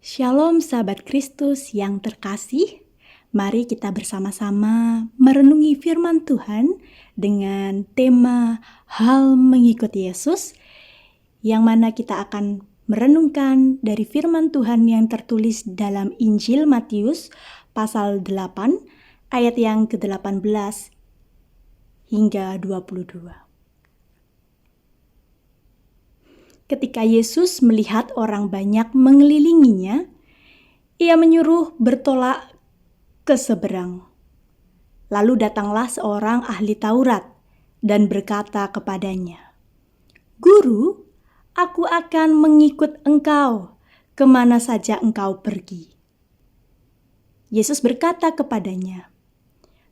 Shalom sahabat Kristus yang terkasih, mari kita bersama-sama merenungi firman Tuhan dengan tema hal mengikut Yesus, yang mana kita akan merenungkan dari firman Tuhan yang tertulis dalam Injil Matius pasal 8 ayat yang ke-18 hingga 22. Ketika Yesus melihat orang banyak mengelilinginya, ia menyuruh bertolak ke seberang. Lalu datanglah seorang ahli Taurat dan berkata kepadanya, "Guru, aku akan mengikut engkau kemana saja engkau pergi." Yesus berkata kepadanya,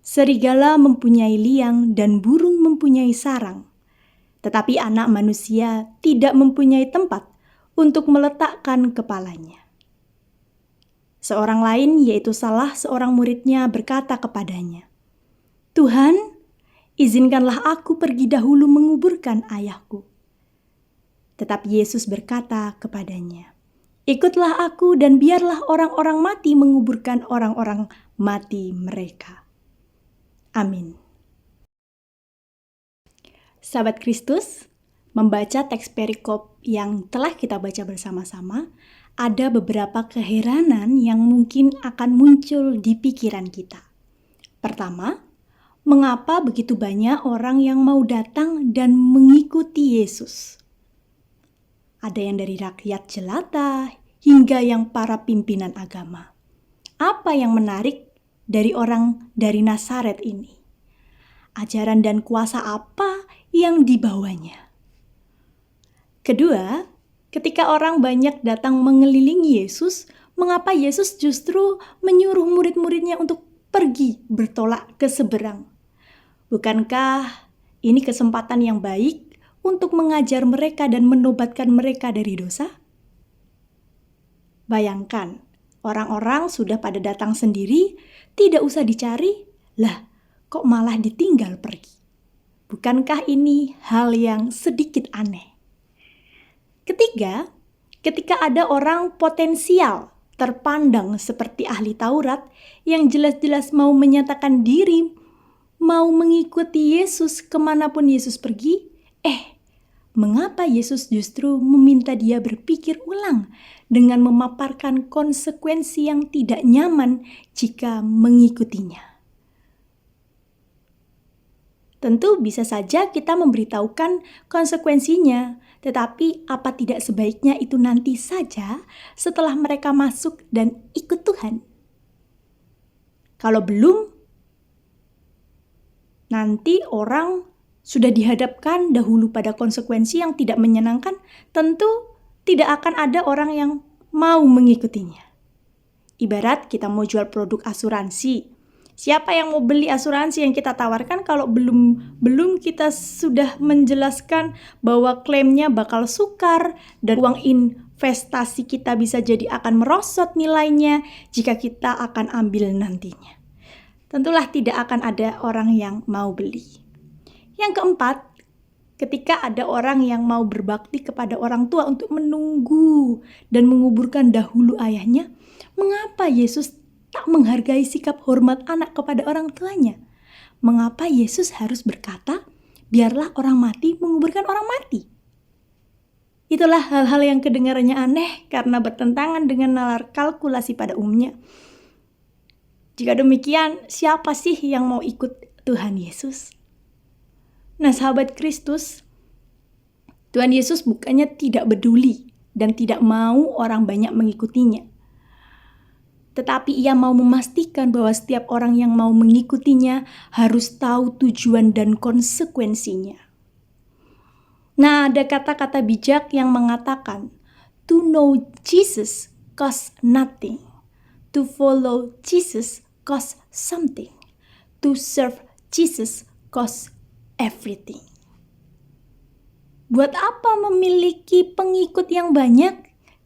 "Serigala mempunyai liang dan burung mempunyai sarang, tetapi Anak Manusia tidak mempunyai tempat untuk meletakkan kepalanya." Seorang lain, yaitu salah seorang muridnya, berkata kepadanya, "Tuhan, izinkanlah aku pergi dahulu menguburkan ayahku." Tetapi Yesus berkata kepadanya, "Ikutlah aku dan biarlah orang-orang mati menguburkan orang-orang mati mereka." Amin. Sahabat Kristus, membaca teks perikop yang telah kita baca bersama-sama, ada beberapa keheranan yang mungkin akan muncul di pikiran kita. Pertama, mengapa begitu banyak orang yang mau datang dan mengikuti Yesus? Ada yang dari rakyat jelata hingga yang para pimpinan agama. Apa yang menarik dari orang dari Nazaret ini? Ajaran dan kuasa apa yang dibawanya? Kedua, ketika orang banyak datang mengelilingi Yesus, mengapa Yesus justru menyuruh murid-muridnya untuk pergi bertolak ke seberang? Bukankah ini kesempatan yang baik untuk mengajar mereka dan menobatkan mereka dari dosa? Bayangkan, orang-orang sudah pada datang sendiri, tidak usah dicari, lah kok malah ditinggal pergi? Bukankah ini hal yang sedikit aneh? Ketiga, ketika ada orang potensial terpandang seperti ahli Taurat yang jelas-jelas mau menyatakan diri, mau mengikuti Yesus kemanapun Yesus pergi, mengapa Yesus justru meminta dia berpikir ulang dengan memaparkan konsekuensi yang tidak nyaman jika mengikutinya? Tentu bisa saja kita memberitahukan konsekuensinya, tetapi apa tidak sebaiknya itu nanti saja setelah mereka masuk dan ikut Tuhan? Kalau belum, nanti orang sudah dihadapkan dahulu pada konsekuensi yang tidak menyenangkan, tentu tidak akan ada orang yang mau mengikutinya. Ibarat kita mau jual produk asuransi. Siapa yang mau beli asuransi yang kita tawarkan kalau belum kita sudah menjelaskan bahwa klaimnya bakal sukar dan uang investasi kita bisa jadi akan merosot nilainya jika kita akan ambil nantinya. Tentulah tidak akan ada orang yang mau beli. Yang keempat, ketika ada orang yang mau berbakti kepada orang tua untuk menunggu dan menguburkan dahulu ayahnya, mengapa Yesus tak menghargai sikap hormat anak kepada orang tuanya? Mengapa Yesus harus berkata, biarlah orang mati menguburkan orang mati? Itulah hal-hal yang kedengarannya aneh karena bertentangan dengan nalar kalkulasi pada umumnya. Jika demikian, siapa sih yang mau ikut Tuhan Yesus? Nah, sahabat Kristus, Tuhan Yesus bukannya tidak peduli dan tidak mau orang banyak mengikutinya. Tetapi ia mau memastikan bahwa setiap orang yang mau mengikutinya harus tahu tujuan dan konsekuensinya. Nah, ada kata-kata bijak yang mengatakan, to know Jesus costs nothing. To follow Jesus costs something. To serve Jesus costs everything. Buat apa memiliki pengikut yang banyak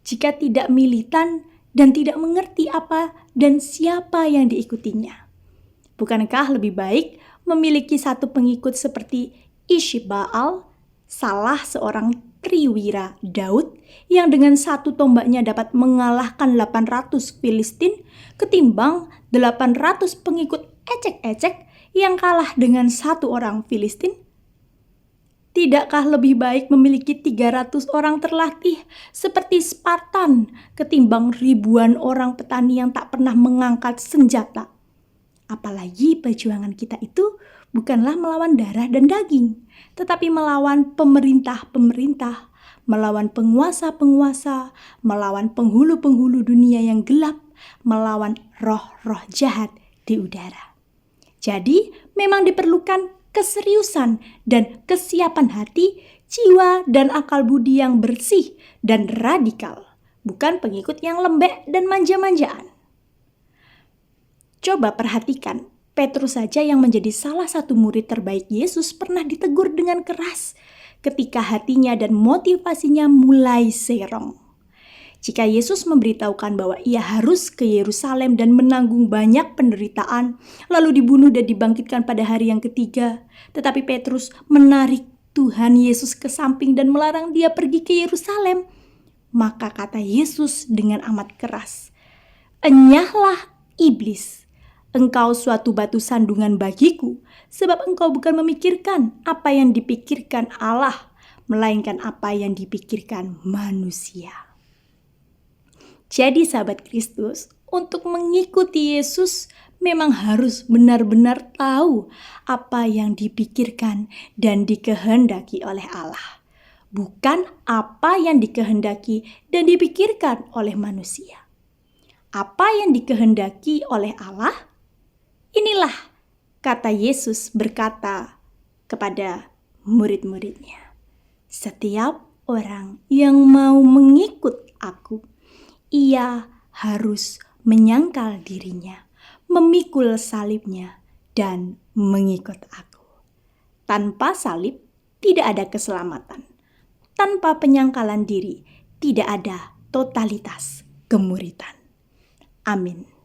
jika tidak militan dan tidak mengerti apa dan siapa yang diikutinya? Bukankah lebih baik memiliki satu pengikut seperti Ishbaal, salah seorang priwira Daud yang dengan satu tombaknya dapat mengalahkan 800 Filistin ketimbang 800 pengikut ecek-ecek yang kalah dengan satu orang Filistin? Tidakkah lebih baik memiliki 300 orang terlatih seperti Spartan ketimbang ribuan orang petani yang tak pernah mengangkat senjata? Apalagi perjuangan kita itu bukanlah melawan darah dan daging, tetapi melawan pemerintah-pemerintah, melawan penguasa-penguasa, melawan penghulu-penghulu dunia yang gelap, melawan roh-roh jahat di udara. Jadi memang diperlukan keseriusan dan kesiapan hati, jiwa dan akal budi yang bersih dan radikal, bukan pengikut yang lembek dan manja-manjaan. Coba perhatikan, Petrus saja yang menjadi salah satu murid terbaik Yesus pernah ditegur dengan keras ketika hatinya dan motivasinya mulai serong. Jika Yesus memberitahukan bahwa ia harus ke Yerusalem dan menanggung banyak penderitaan, lalu dibunuh dan dibangkitkan pada hari yang ketiga, tetapi Petrus menarik Tuhan Yesus ke samping dan melarang dia pergi ke Yerusalem, maka kata Yesus dengan amat keras, "Enyahlah iblis, engkau suatu batu sandungan bagiku, sebab engkau bukan memikirkan apa yang dipikirkan Allah, melainkan apa yang dipikirkan manusia." Jadi sahabat Kristus, untuk mengikuti Yesus memang harus benar-benar tahu apa yang dipikirkan dan dikehendaki oleh Allah, bukan apa yang dikehendaki dan dipikirkan oleh manusia. Apa yang dikehendaki oleh Allah? Inilah kata Yesus berkata kepada murid-muridnya, "Setiap orang yang mau mengikut aku, ia harus menyangkal dirinya, memikul salibnya, dan mengikut aku." Tanpa salib tidak ada keselamatan. Tanpa penyangkalan diri tidak ada totalitas kemuridan. Amin.